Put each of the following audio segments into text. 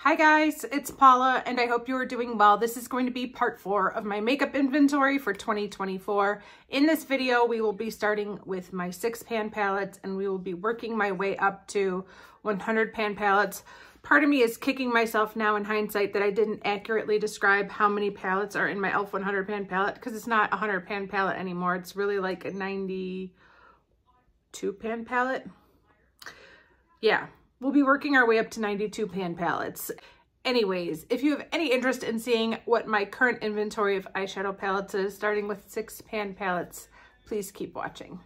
Hi guys, it's Paula and I hope you are doing well. This is going to be part 4 of my makeup inventory for 2024. In this video, we will be starting with my 6 pan palettes and we will be working my way up to 100 pan palettes. Part of me is kicking myself now in hindsight that I didn't accurately describe how many palettes are in my e.l.f. 100 pan palette, because it's not a 100 pan palette anymore. It's really like a 92 pan palette. Yeah. We'll be working our way up to 92 pan palettes. Anyways, if you have any interest in seeing what my current inventory of eyeshadow palettes is, starting with 6 pan palettes, please keep watching.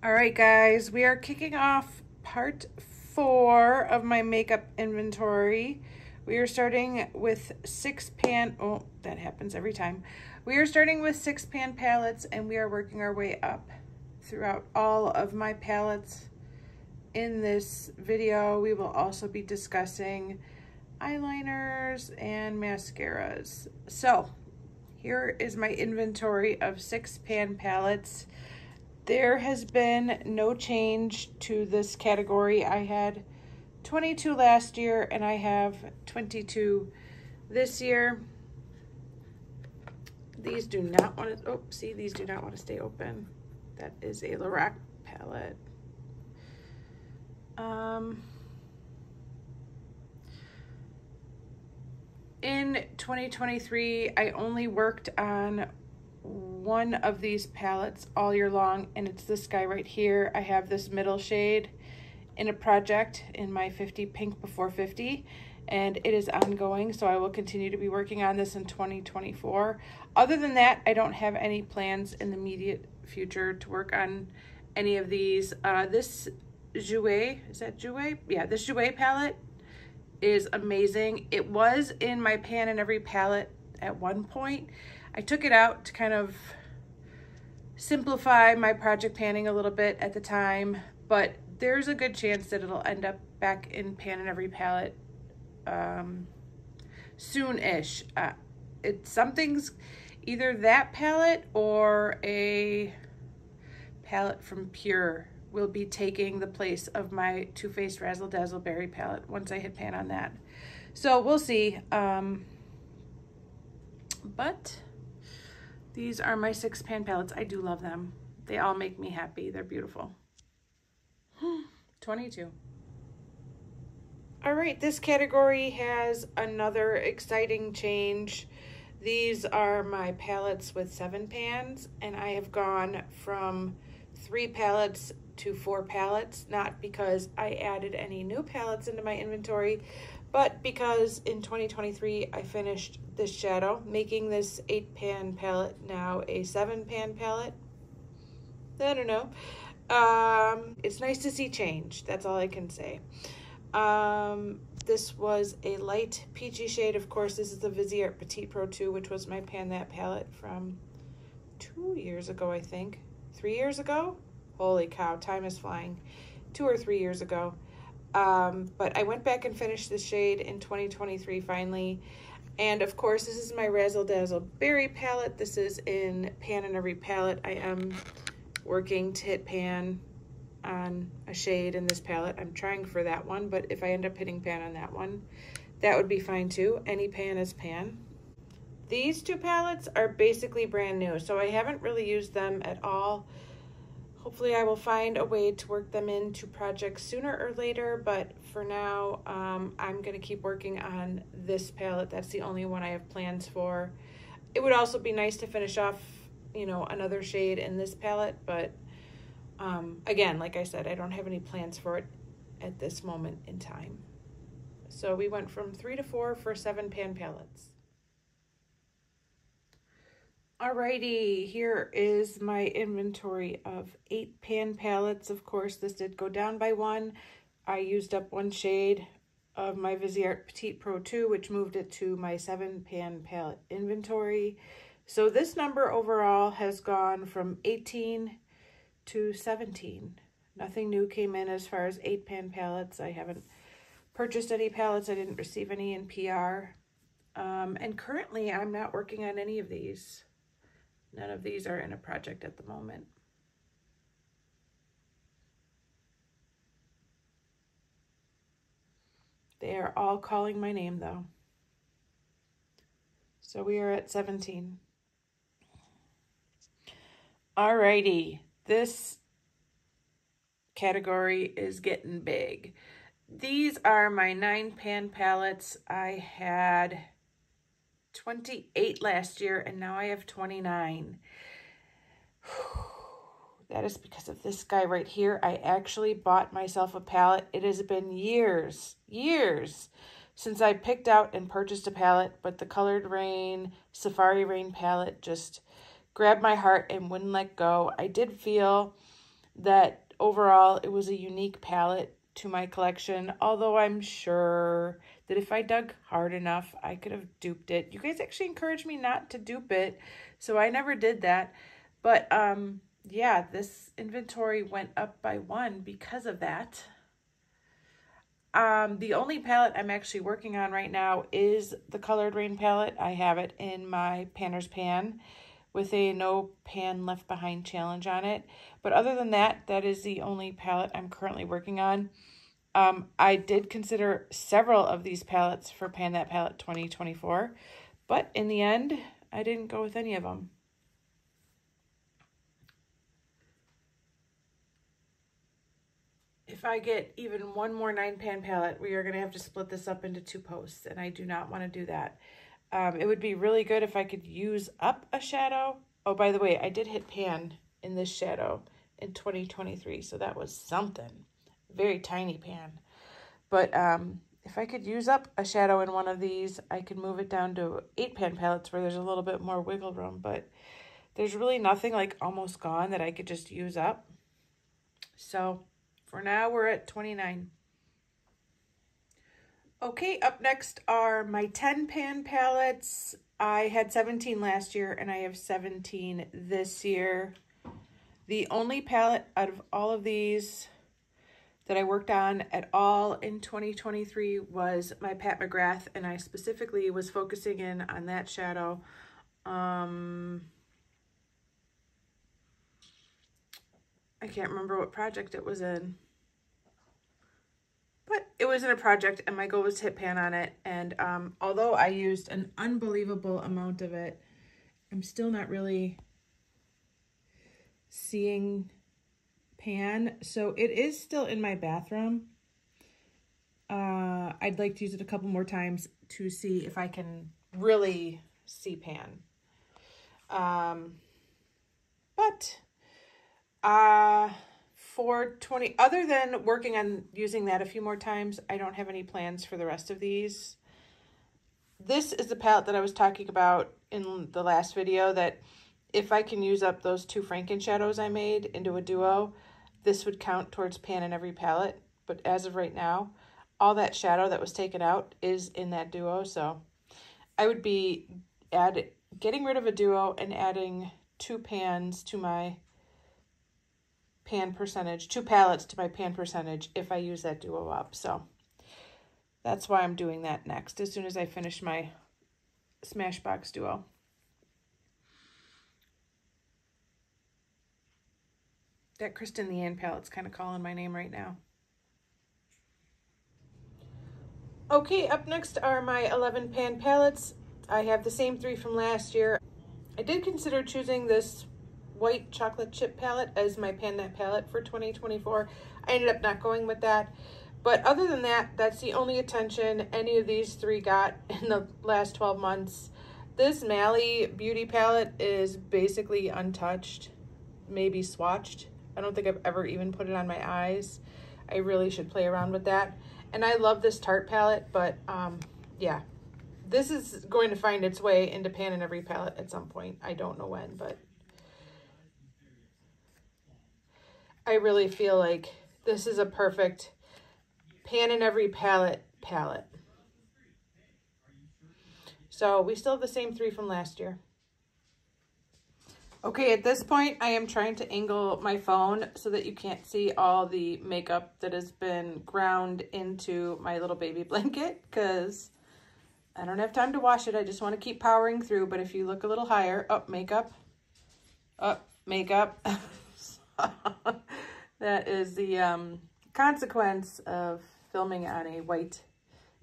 All right, guys, we are kicking off part 4 of my makeup inventory. We are starting with 6 pan, oh, that happens every time. We are starting with 6 pan palettes and we are working our way up throughout all of my palettes. In this video, we will also be discussing eyeliners and mascaras. So here is my inventory of 6 pan palettes. There has been no change to this category. I had 22 last year and I have 22 this year. These do not want to, oh, see, these do not want to stay open. That is a Lorac palette. In 2023, I only worked on one of these palettes all year long, and it's this guy right here. I have this middle shade in a project in my 50 Pink Before 50, and it is ongoing, so I will continue to be working on this in 2024. Other than that, I don't have any plans in the immediate future to work on any of these. This Jouer, is that Jouer? Yeah, this Jouer palette is amazing. It was in my pan in every palette at one point. I took it out to kind of simplify my project panning a little bit at the time, but there's a good chance that it'll end up back in pan in every palette soon-ish. Something's either that palette or a palette from Pure will be taking the place of my Too Faced Razzle Dazzle Berry palette once I hit pan on that. So we'll see. But these are my 6 pan palettes. I do love them. They all make me happy. They're beautiful. 22. All right, this category has another exciting change. These are my palettes with 7 pans, and I have gone from 3 palettes to 4 palettes, not because I added any new palettes into my inventory, but because in 2023 I finished this shadow, making this 8 pan palette now a 7 pan palette. I don't know. It's nice to see change. That's all I can say. This was a light peachy shade. Of course, this is the Viseart Petite Pro 2, which was my Pan That palette from 2 years ago, I think. 3 years ago? Holy cow, time is flying. 2 or 3 years ago. But I went back and finished this shade in 2023 finally. And of course, this is my Razzle Dazzle Berry palette. This is in pan in every palette. I am working to hit pan on a shade in this palette. I'm trying for that one, but if I end up hitting pan on that one, that would be fine too. Any pan is pan. These 2 palettes are basically brand new, so I haven't really used them at all. Hopefully I will find a way to work them into projects sooner or later, but for now, I'm gonna keep working on this palette. That's the only one I have plans for. It would also be nice to finish off, you know, another shade in this palette, but again, like I said, I don't have any plans for it at this moment in time. So we went from 3 to 4 for 7 pan palettes. Alrighty, here is my inventory of 8 pan palettes. Of course, this did go down by 1. I used up 1 shade of my Viseart Petite Pro 2, which moved it to my 7 pan palette inventory. So this number overall has gone from 18 to 17. Nothing new came in as far as 8 pan palettes. I haven't purchased any palettes. I didn't receive any in PR. And currently, I'm not working on any of these. None of these are in a project at the moment. They are all calling my name though. So we are at 17. Alrighty, this category is getting big. These are my 9-pan palettes. I had 28 last year and now I have 29. That is because of this guy right here. I actually bought myself a palette. It has been years since I picked out and purchased a palette, but the Colored Rain, Safari Rain palette just grabbed my heart and wouldn't let go. I did feel that overall it was a unique palette to my collection, although I'm sure that if I dug hard enough, I could have duped it. You guys actually encouraged me not to dupe it, so I never did that. But yeah, this inventory went up by 1 because of that. The only palette I'm actually working on right now is the Colored Rain palette. I have it in my Panner's Pan with a no pan left behind challenge on it. But other than that, that is the only palette I'm currently working on. I did consider several of these palettes for Pan That Palette 2024, but in the end, I didn't go with any of them. If I get even one more 9-pan palette, we are going to have to split this up into 2 posts, and I do not want to do that. It would be really good if I could use up a shadow. Oh, by the way, I did hit pan in this shadow in 2023, so that was something. Very tiny pan. But if I could use up a shadow in one of these, I could move it down to 8-pan palettes where there's a little bit more wiggle room, but there's really nothing like almost gone that I could just use up. So for now, we're at 29. Okay, up next are my 10-pan palettes. I had 17 last year and I have 17 this year. The only palette out of all of these that I worked on at all in 2023 was my Pat McGrath, and I specifically was focusing in on that shadow. I can't remember what project it was in. But it was in a project and my goal was to hit pan on it. And although I used an unbelievable amount of it, I'm still not really seeing pan. So it is still in my bathroom. I'd like to use it a couple more times to see if I can really see pan. For 20, other than working on using that a few more times, I don't have any plans for the rest of these. This is the palette that I was talking about in the last video, that if I can use up those 2 Franken shadows I made into a duo, this would count towards pan in every palette. But as of right now, all that shadow that was taken out is in that duo. So I would be getting rid of a duo and adding 2 pans to my pan percentage, 2 palettes to my pan percentage if I use that duo up. So that's why I'm doing that next, as soon as I finish my Smashbox duo. That Kristen Leanne palette's kind of calling my name right now. Okay, up next are my 11-pan palettes. I have the same 3 from last year. I did consider choosing this white chocolate chip palette as my Pan That palette for 2024. I ended up not going with that. But other than that, that's the only attention any of these 3 got in the last 12 months. This Mally Beauty palette is basically untouched, maybe swatched. I don't think I've ever even put it on my eyes. I really should play around with that. And I love this Tarte palette, but yeah. This is going to find its way into pan in every palette at some point. I don't know when, but I really feel like this is a perfect pan in every palette. So we still have the same 3 from last year. Okay, at this point, I am trying to angle my phone so that you can't see all the makeup that has been ground into my little baby blanket, because I don't have time to wash it. I just want to keep powering through. But if you look a little higher, makeup. That is the consequence of filming on a white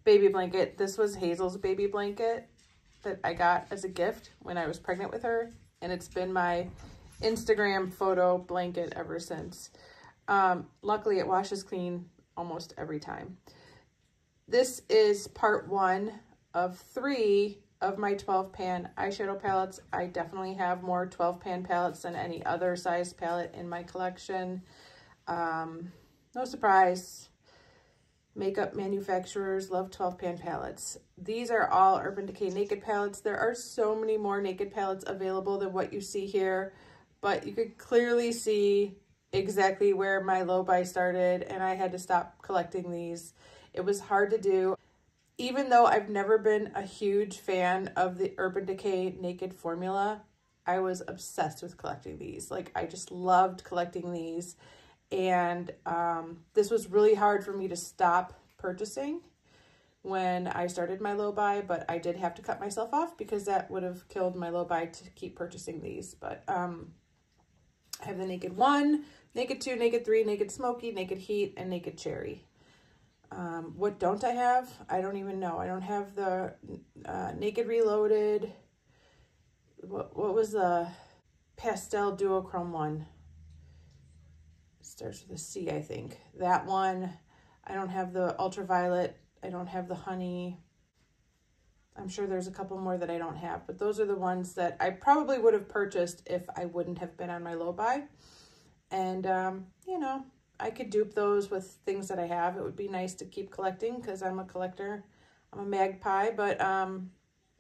baby blanket. This was Hazel's baby blanket that I got as a gift when I was pregnant with her. And it's been my Instagram photo blanket ever since. Luckily, it washes clean almost every time. This is part 1 of 3 of my 12 pan eyeshadow palettes. I definitely have more 12 pan palettes than any other size palette in my collection. No surprise. Makeup manufacturers love 12 pan palettes. These are all Urban Decay Naked palettes. There are so many more Naked palettes available than what you see here, but you could clearly see exactly where my low buy started, and I had to stop collecting these. It was hard to do. Even though I've never been a huge fan of the Urban Decay Naked formula, I was obsessed with collecting these. Like, I just loved collecting these. And this was really hard for me to stop purchasing when I started my low buy, but I did have to cut myself off because that would have killed my low buy to keep purchasing these. But I have the Naked 1, Naked 2, Naked 3, Naked Smoky, Naked Heat, and Naked Cherry. What don't I have? I don't even know. I don't have the Naked Reloaded. What was the Pastel Duochrome one? Starts with a C, I think. That one. I don't have the Ultraviolet. I don't have the Honey. I'm sure there's a couple more that I don't have, but those are the ones that I probably would have purchased if I wouldn't have been on my low buy. And, you know, I could dupe those with things that I have. It would be nice to keep collecting because I'm a collector. I'm a magpie, but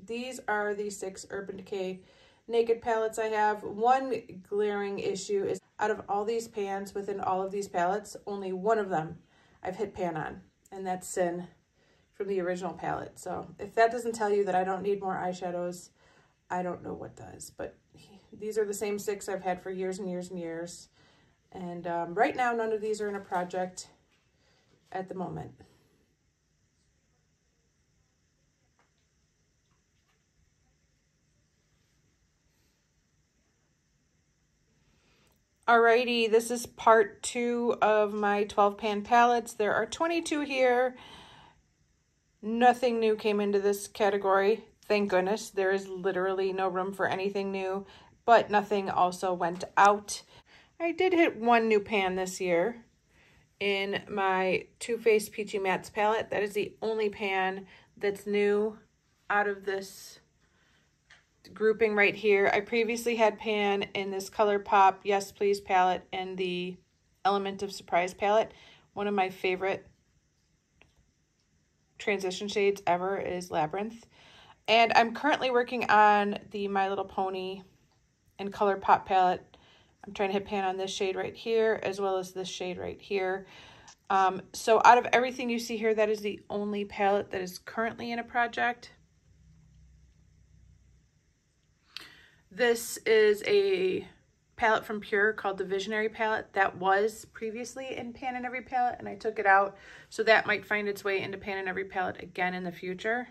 these are the 6 Urban Decay Naked palettes I have. One glaring issue is out of all these pans within all of these palettes, only one of them I've hit pan on, and that's Sin from the original palette. So if that doesn't tell you that I don't need more eyeshadows, I don't know what does. But these are the same 6 I've had for years and years and years. And right now, none of these are in a project at the moment. Alrighty, this is part 2 of my 12 pan palettes. There are 22 here. Nothing new came into this category. Thank goodness. There is literally no room for anything new, but nothing also went out. I did hit 1 new pan this year in my Too Faced Peachy Mattes palette. That is the only pan that's new out of this grouping right here. I previously had pan in this ColourPop Yes Please palette and the Element of Surprise palette. One of my favorite transition shades ever is Labyrinth. And I'm currently working on the My Little Pony and ColourPop palette. I'm trying to hit pan on this shade right here as well as this shade right here. So out of everything you see here, that is the only palette that is currently in a project. This is a palette from Pure called the Visionary palette that was previously in Pan in Every palette, and I took it out, so that might find its way into Pan in Every palette again in the future,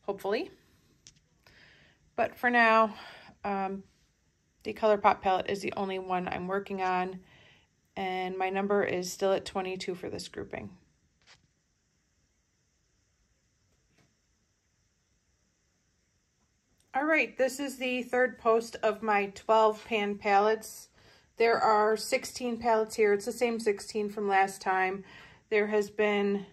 hopefully. But for now, the ColourPop palette is the only one I'm working on, and my number is still at 22 for this grouping. All right, this is the 3rd post of my 12 pan palettes. There are 16 palettes here. It's the same 16 from last time. There has been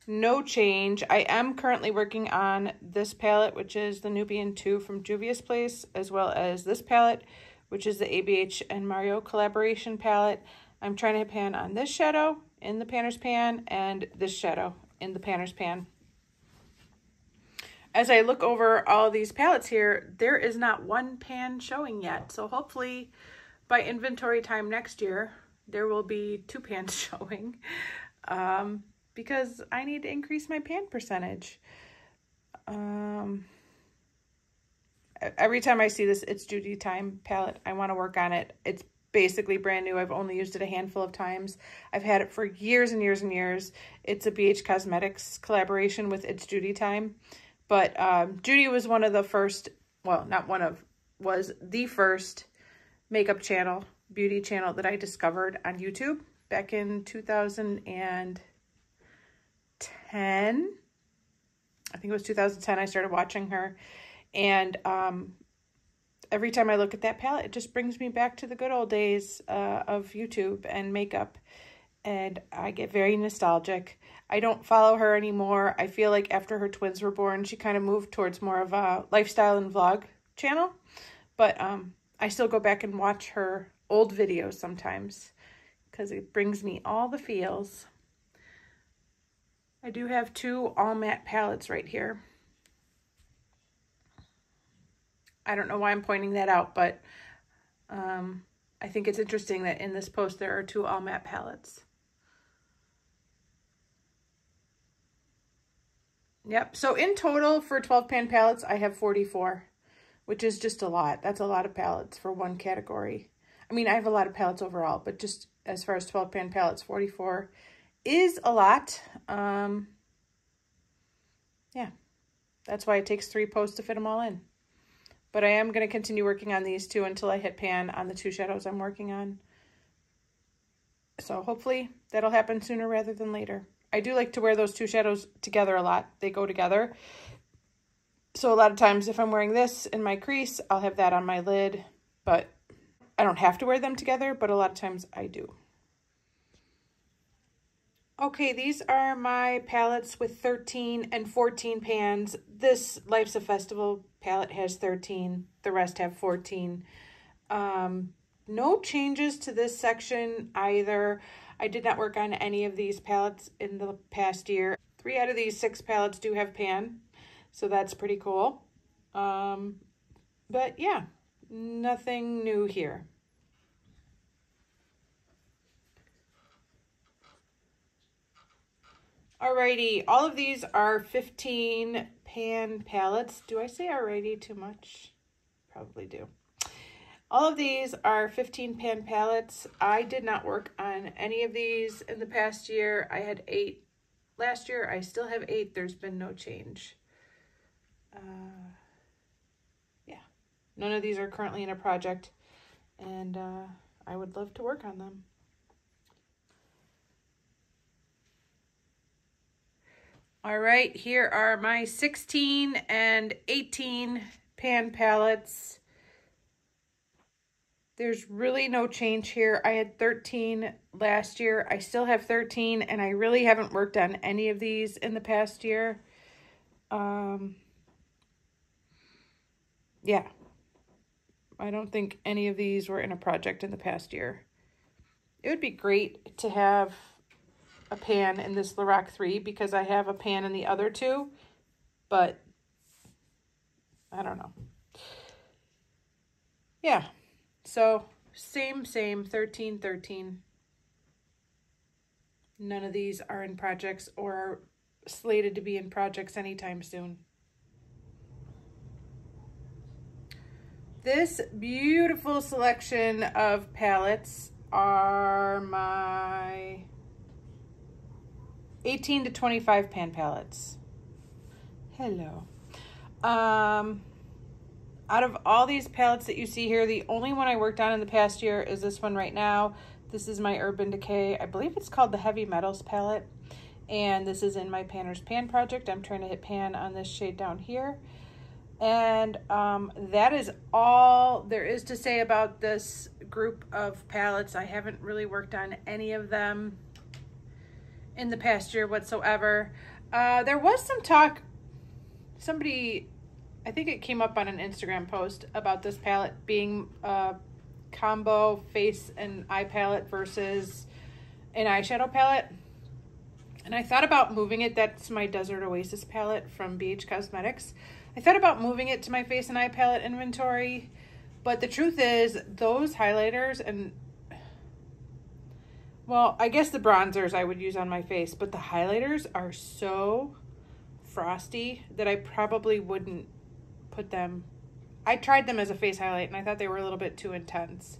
no change. I am currently working on this palette, which is the Nubian 2 from Juvia's Place, as well as this palette, which is the ABH and Mario collaboration palette. I'm trying to hit pan on this shadow in the Panner's pan and this shadow in the Panner's pan. As I look over all these palettes here, there is not 1 pan showing yet. So hopefully by inventory time next year, there will be 2 pans showing because I need to increase my pan percentage. Every time I see this It's Judy Time palette, I want to work on it. It's basically brand new. I've only used it a handful of times. I've had it for years and years and years. It's a BH Cosmetics collaboration with It's Judy Time. But Judy was one of the first, well, not one of, was the first makeup channel, beauty channel that I discovered on YouTube back in 2010. think it was 2010, I started watching her. And every time I look at that palette, it just brings me back to the good old days of YouTube and makeup. And I get very nostalgic. I don't follow her anymore. I feel like after her twins were born, she kind of moved towards more of a lifestyle and vlog channel. But I still go back and watch her old videos sometimes because it brings me all the feels. I do have 2 all matte palettes right here. I don't know why I'm pointing that out, but I think it's interesting that in this post there are 2 all matte palettes. Yep, so in total for 12 pan palettes, I have 44, which is just a lot. That's a lot of palettes for one category. I mean, I have a lot of palettes overall, but just as far as 12 pan palettes, 44 is a lot. Yeah, that's why it takes 3 posts to fit them all in. But I am going to continue working on these 2 until I hit pan on the 2 shadows I'm working on. So hopefully that'll happen sooner rather than later. I do like to wear those 2 shadows together a lot. They go together. So a lot of times if I'm wearing this in my crease, I'll have that on my lid. But I don't have to wear them together, but a lot of times I do. Okay, these are my palettes with 13 and 14 pans. This Life's a Festival palette has 13. The rest have 14. No changes to this section either. I did not work on any of these palettes in the past year. 3 out of these 6 palettes do have pan, so that's pretty cool. But yeah, nothing new here. Alrighty, all of these are 15 pan palettes. Do I say alrighty too much? Probably do. All of these are 15 pan palettes. I did not work on any of these in the past year. I had 8 last year. I still have 8. There's been no change. Yeah, none of these are currently in a project, and I would love to work on them. All right, here are my 16 and 18 pan palettes. There's really no change here. I had 13 last year. I still have 13, and I really haven't worked on any of these in the past year. Yeah, I don't think any of these were in a project in the past year. It would be great to have a pan in this Lorac 3 because I have a pan in the other 2, but I don't know. Yeah, so same, 13, 13. None of these are in projects or are slated to be in projects anytime soon. This beautiful selection of palettes are my 18 to 25 pan palettes. Hello. Out of all these palettes that you see here, the only one I worked on in the past year is this one right now. This is my Urban Decay. I believe it's called the Heavy Metals palette. And this is in my Panner's Pan project. I'm trying to hit pan on this shade down here. And that is all there is to say about this group of palettes. I haven't really worked on any of them in the past year whatsoever. There was some talk, somebody, I think it came up on an Instagram post about this palette being a combo face and eye palette versus an eyeshadow palette. And I thought about moving it. That's my Desert Oasis palette from BH Cosmetics. I thought about moving it to my face and eye palette inventory, but the truth is those highlighters and, well, I guess the bronzers I would use on my face, but the highlighters are so frosty that I probably wouldn't put them. I tried them as a face highlight and I thought they were a little bit too intense.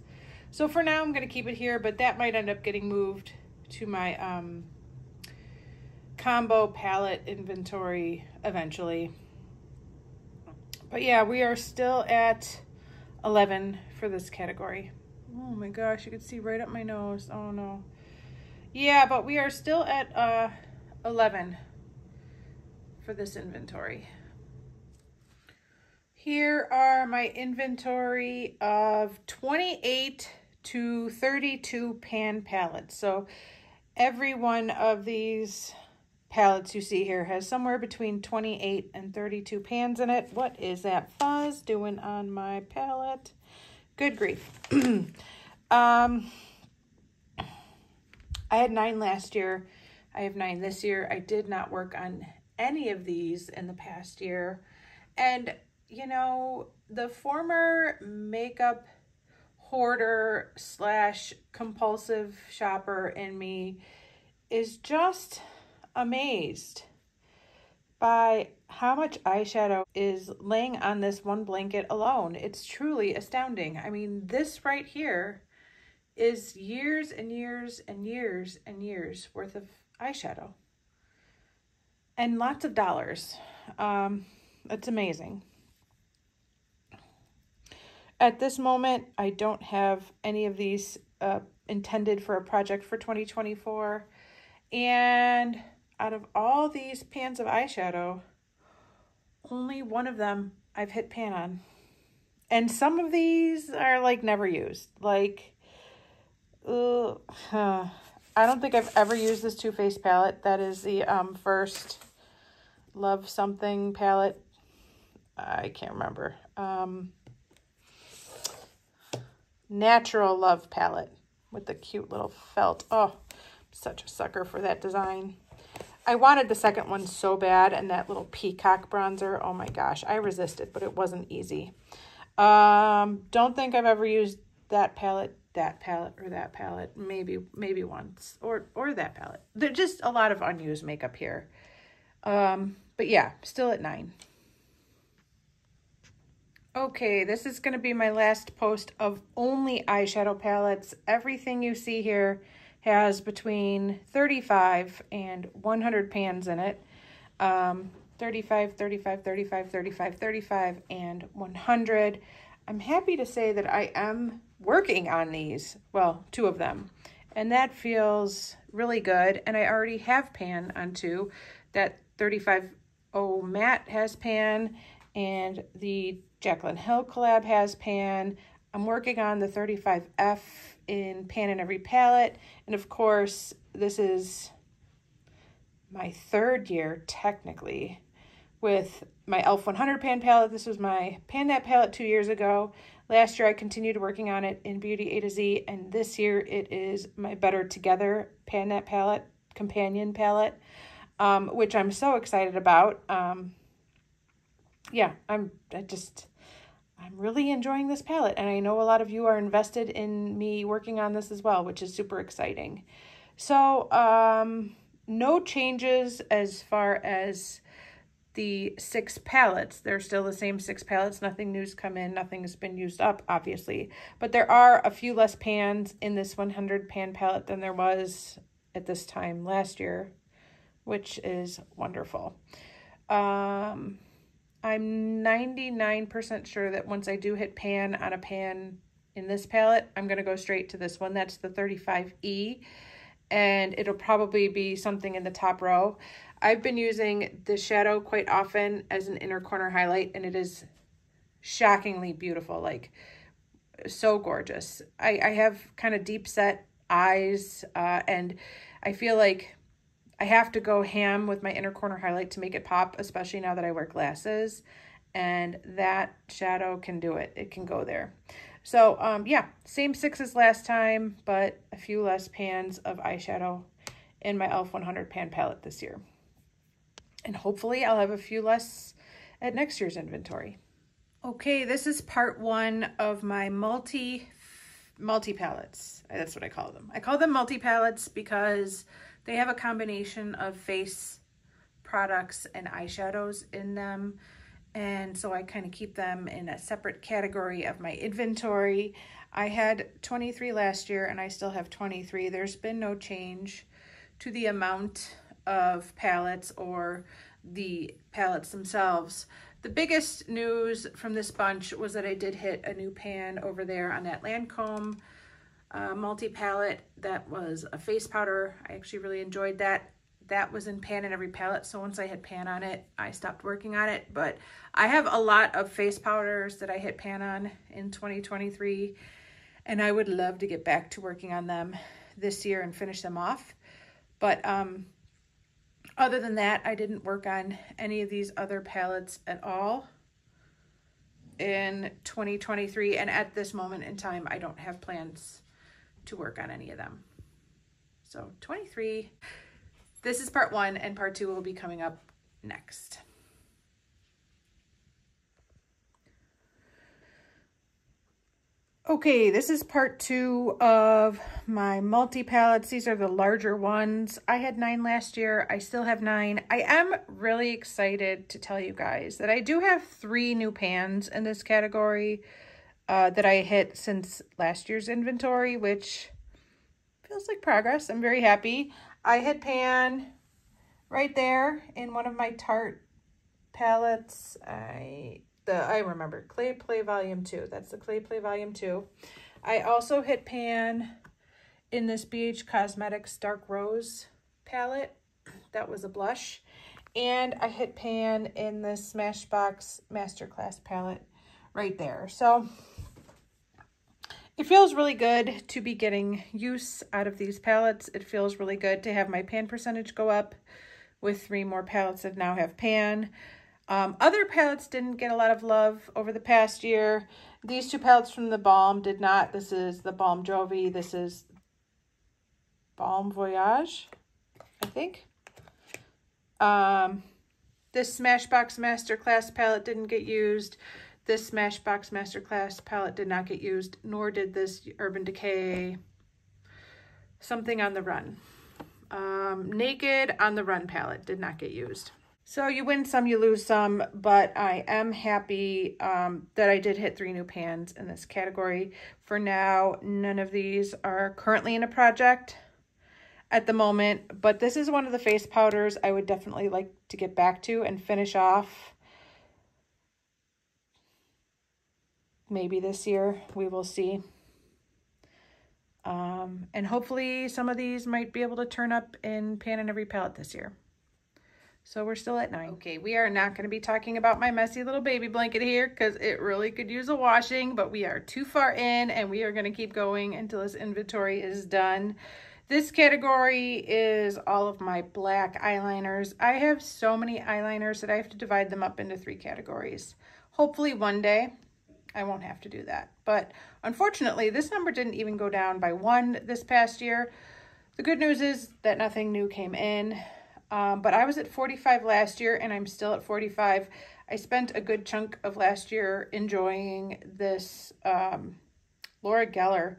So for now I'm going to keep it here, but that might end up getting moved to my combo palette inventory eventually. But yeah, we are still at 11 for this category. Oh my gosh, you can see right up my nose. Oh no. Yeah, but we are still at 11 for this inventory. Here are my inventory of 28 to 32 pan palettes. So every one of these palettes you see here has somewhere between 28 and 32 pans in it. What is that fuzz doing on my palette? Good grief. I had 9 last year. I have 9 this year. I did not work on any of these in the past year. And, you know, the former makeup hoarder / compulsive shopper in me is just amazed by how much eyeshadow is laying on this one blanket alone. It's truly astounding. I mean, this right here is years and years and years and years worth of eyeshadow. And lots of dollars. It's amazing. At this moment, I don't have any of these intended for a project for 2024. And out of all these pans of eyeshadow, only one of them I've hit pan on. And some of these are like never used. Like, I don't think I've ever used this Too Faced palette. That is the first Love Something palette. I can't remember. Natural Love palette with the cute little felt. Oh, I'm such a sucker for that design. I wanted the second one so bad, and that little peacock bronzer. Oh my gosh, I resisted, but it wasn't easy. Don't think I've ever used that palette, or that palette. Maybe once, or that palette. There's just a lot of unused makeup here. But yeah, still at 9. Okay, this is going to be my last post of only eyeshadow palettes. Everything you see here has between 35 and 100 pans in it. 35, 35, 35, 35, 35, and 100. I'm happy to say that I am working on these. Well, 2 of them. And that feels really good. And I already have pan on 2. That 35 matte has pan, and the Jaclyn Hill collab has pan. I'm working on the 35F in pan in every palette. And of course, this is my 3rd year, technically, with my e.l.f. 100 pan palette. This was my Pan That palette 2 years ago. Last year, I continued working on it in Beauty A to Z. And this year, it is my Better Together Pan That palette, companion palette, which I'm so excited about. Yeah, I'm really enjoying this palette, and I know a lot of you are invested in me working on this as well, which is super exciting. So, no changes as far as the 6 palettes. They're still the same 6 palettes. Nothing new's come in. Nothing's been used up, obviously. But there are a few less pans in this 100 pan palette than there was at this time last year, which is wonderful. I'm 99% sure that once I do hit pan on a pan in this palette, I'm going to go straight to this one. That's the 35E, and it'll probably be something in the top row. I've been using this shadow quite often as an inner corner highlight, and it is shockingly beautiful, like so gorgeous. I have kind of deep set eyes, and I feel like I have to go ham with my inner corner highlight to make it pop, especially now that I wear glasses. And that shadow can do it. It can go there. So, yeah, same 6 as last time, but a few less pans of eyeshadow in my e.l.f. 100 pan palette this year. And hopefully I'll have a few less at next year's inventory. Okay, this is part 1 of my multi palettes. That's what I call them. I call them multi palettes because they have a combination of face products and eyeshadows in them. And so I kind of keep them in a separate category of my inventory. I had 23 last year and I still have 23. There's been no change to the amount of palettes or the palettes themselves. The biggest news from this bunch was that I did hit a new pan over there on that Lancome multi-palette. That was a face powder. I actually really enjoyed that. that was in pan in every palette. So once I hit pan on it, I stopped working on it. But I have a lot of face powders that I hit pan on in 2023. And I would love to get back to working on them this year and finish them off. But other than that, I didn't work on any of these other palettes at all in 2023. And at this moment in time, I don't have plans to work on any of them. So 23, this is part 1, and part 2 will be coming up next. Okay, this is part 2 of my multi-palettes. These are the larger ones. I had 9 last year. I still have 9. I am really excited to tell you guys that I do have 3 new pans in this category that I hit since last year's inventory, which feels like progress. I'm very happy. I hit pan right there in one of my Tarte palettes. I remember Clay Play Volume 2. That's the Clay Play Volume 2. I also hit pan in this BH Cosmetics Dark Rose palette. That was a blush. And I hit pan in this Smashbox Masterclass palette right there. So it feels really good to be getting use out of these palettes. It feels really good to have my pan percentage go up with 3 more palettes that now have pan. Other palettes didn't get a lot of love over the past year. These 2 palettes from the Balm did not. This is the Balm Jovi. This is Balm Voyage, I think. This Smashbox Masterclass palette didn't get used. This Smashbox Masterclass palette did not get used, nor did this Urban Decay Something on the Run. Naked on the Run palette did not get used. So you win some, you lose some, but I am happy that I did hit 3 new pans in this category. For now, none of these are currently in a project at the moment, but this is one of the face powders I would definitely like to get back to and finish off. Maybe this year, we will see. And hopefully some of these might be able to turn up in pan in every palette this year. So we're still at 9. Okay, we are not going to be talking about my messy little baby blanket here because it really could use a washing, but we are too far in and we are going to keep going until this inventory is done. This category is all of my black eyeliners. I have so many eyeliners that I have to divide them up into 3 categories. Hopefully one day I won't have to do that. But unfortunately, this number didn't even go down by 1 this past year. The good news is that nothing new came in. But I was at 45 last year and I'm still at 45. I spent a good chunk of last year enjoying this Laura Geller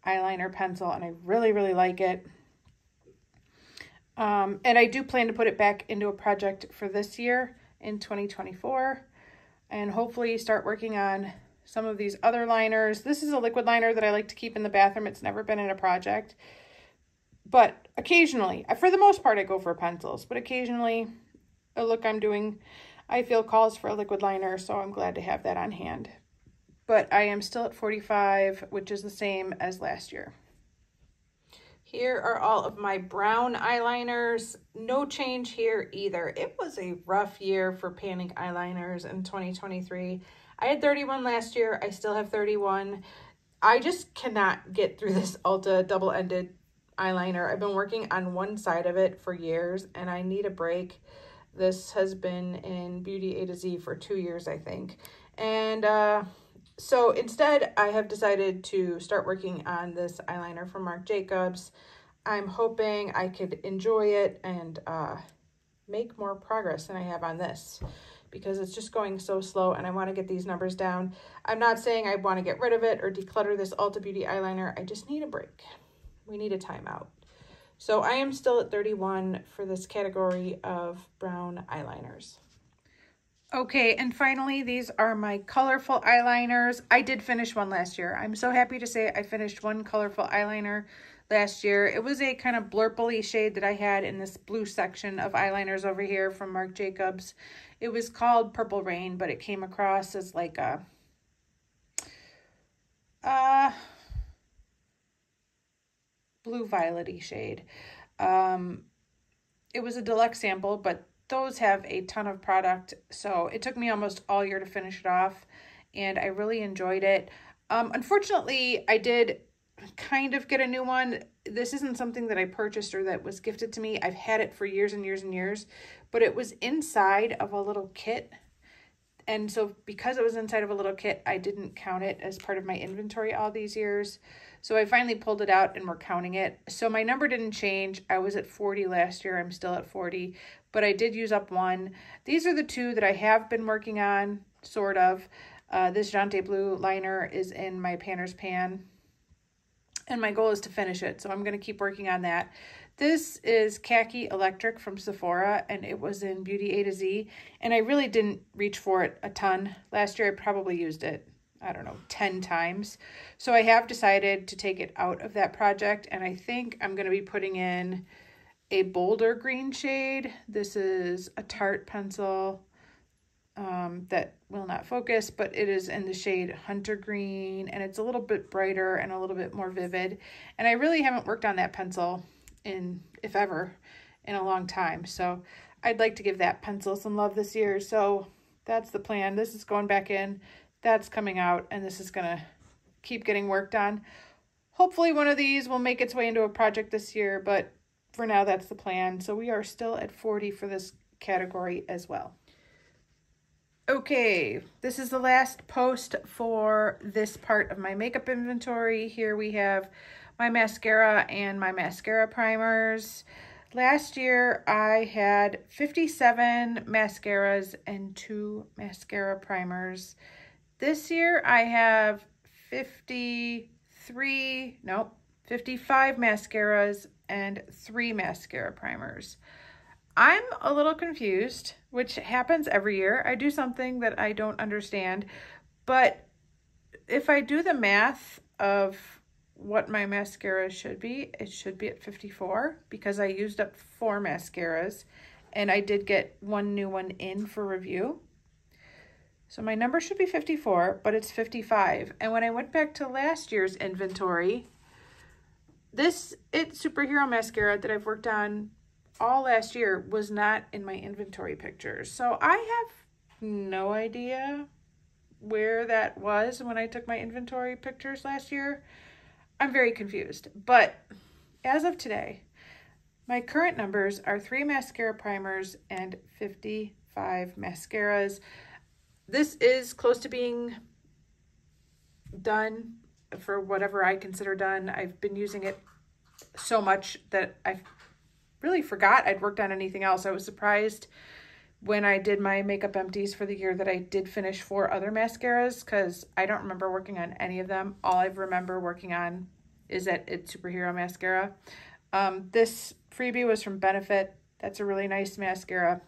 eyeliner pencil and I really, really like it. And I do plan to put it back into a project for this year in 2024 and hopefully start working on some of these other liners. This is a liquid liner that I like to keep in the bathroom. It's never been in a project. But occasionally, for the most part, I go for pencils. But occasionally, a look I'm doing, I feel calls for a liquid liner. So I'm glad to have that on hand. But I am still at 45, which is the same as last year. Here are all of my brown eyeliners. No change here either. It was a rough year for panning eyeliners in 2023. I had 31 last year. I still have 31. I just cannot get through this Ulta double-ended eyeliner. I've been working on one side of it for years and I need a break. This has been in Beauty A to Z for 2 years, I think. And so instead I have decided to start working on this eyeliner from Marc Jacobs. I'm hoping I could enjoy it and make more progress than I have on this because it's just going so slow and I want to get these numbers down. I'm not saying I want to get rid of it or declutter this Ulta Beauty eyeliner. I just need a break. We need a timeout. So I am still at 31 for this category of brown eyeliners. Okay, and finally, these are my colorful eyeliners. I did finish one last year. I'm so happy to say I finished one colorful eyeliner last year. It was a kind of blurply shade that I had in this blue section of eyeliners over here from Marc Jacobs. It was called Purple Rain, but it came across as like a blue violet-y shade. It was a deluxe sample, but those have a ton of product. So it took me almost all year to finish it off, and I really enjoyed it. Unfortunately, I did kind of get a new one. This isn't something that I purchased or that was gifted to me. I've had it for years and years and years, but it was inside of a little kit. And so because it was inside of a little kit, I didn't count it as part of my inventory all these years. So I finally pulled it out and we're counting it. So my number didn't change. I was at 40 last year. I'm still at 40, but I did use up one. These are the two that I have been working on, sort of. This Jante Blue liner is in my Panner's pan, and my goal is to finish it. So I'm going to keep working on that. This is Khaki Electric from Sephora, and it was in Beauty A to Z, and I really didn't reach for it a ton. Last year, I probably used it, I don't know, 10 times. So I have decided to take it out of that project, and I think I'm going to be putting in a bolder green shade. This is a Tarte pencil that will not focus, but it is in the shade Hunter Green, and it's a little bit brighter and a little bit more vivid. And I really haven't worked on that pencil in, if ever, in a long time. So I'd like to give that pencil some love this year. So that's the plan. This is going back in, that's coming out, and this is gonna keep getting worked on. Hopefully one of these will make its way into a project this year, but for now that's the plan. So we are still at 40 for this category as well. Okay, this is the last post for this part of my makeup inventory. Here we have my mascara and my mascara primers. Last year I had 57 mascaras and 2 mascara primers. This year I have 55 mascaras and 3 mascara primers. I'm a little confused, which happens every year. I do something that I don't understand, but if I do the math of what my mascara should be, it should be at 54 because I used up 4 mascaras and I did get 1 new one in for review. So my number should be 54, but it's 55. And when I went back to last year's inventory, this It Superhero mascara that I've worked on all last year was not in my inventory pictures. So I have no idea where that was when I took my inventory pictures last year. I'm very confused. But as of today, my current numbers are 3 mascara primers and 55 mascaras. This is close to being done for whatever I consider done. I've been using it so much that I've really forgot I'd worked on anything else. I was surprised when I did my makeup empties for the year that I did finish 4 other mascaras because I don't remember working on any of them. All I remember working on is that It's Superhero mascara. This freebie was from Benefit. That's a really nice mascara.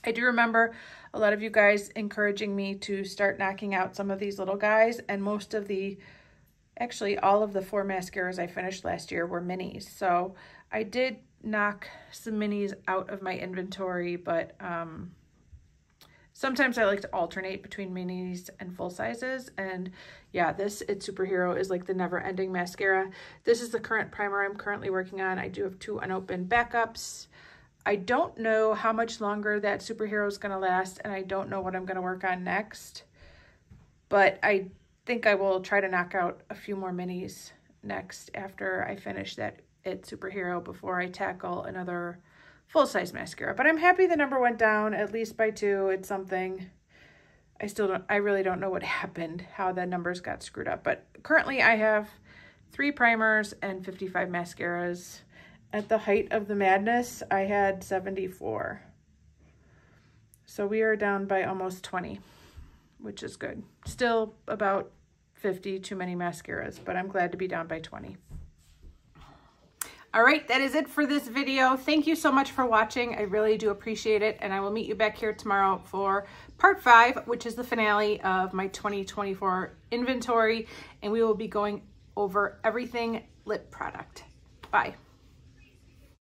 I do remember a lot of you guys encouraging me to start knocking out some of these little guys, and actually all of the 4 mascaras I finished last year were minis. So I did knock some minis out of my inventory, but sometimes I like to alternate between minis and full sizes. And yeah, this It's Superhero is like the never-ending mascara. This is the current primer I'm currently working on. I do have 2 unopened backups. I don't know how much longer that Superhero is going to last, and I don't know what I'm going to work on next, but I think I will try to knock out a few more minis next after I finish that It's Superhero before I tackle another full-size mascara. But I'm happy the number went down at least by 2. It's something. I really don't know what happened, how the numbers got screwed up. But currently I have 3 primers and 55 mascaras. At the height of the madness, I had 74. So we are down by almost 20, which is good. Still about 50 too many mascaras, but I'm glad to be down by 20. All right, that is it for this video. Thank you so much for watching. I really do appreciate it, and I will meet you back here tomorrow for part 5, which is the finale of my 2024 inventory, and we will be going over everything lip product. Bye.